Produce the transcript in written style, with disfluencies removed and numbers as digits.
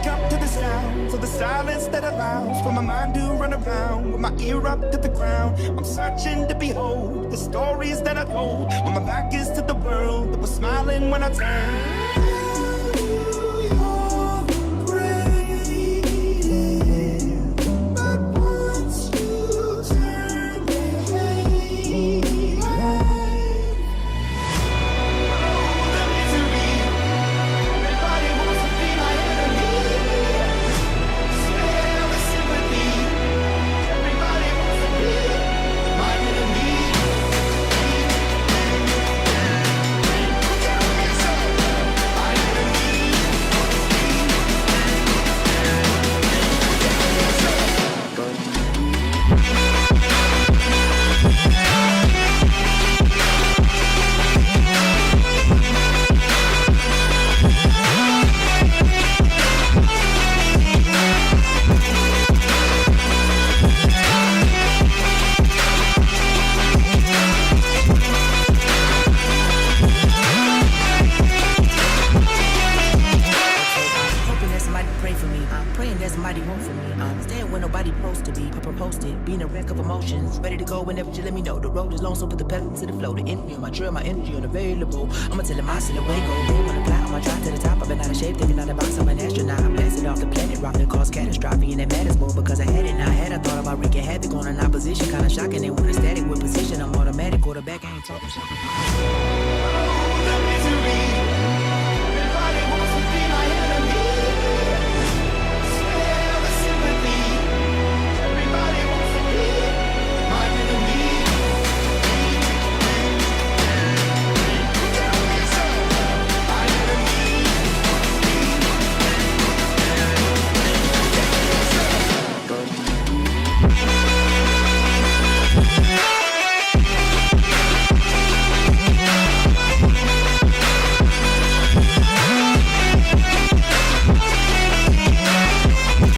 wake up to the sounds of the silence that allows for my mind to run around with my ear up to the ground. I'm searching to behold the stories that I told when my back is to the world that was smiling when I turned. Whenever you let me know the road is long, so put the pedal to the flow. The energy on my trail, my energy unavailable. I'ma tell him I still away, go roll on the plot. I'ma drive to the top. I've been out of shape, thinking out of box. I'm an astronaut. I'm blasted off the planet, rock that caused catastrophe, and it matters more because I had it. Now I had I thought about wreaking havoc on an opposition, kinda shocking. They want a static with position. I'm automatic, quarterback. I ain't talking shit. The misery.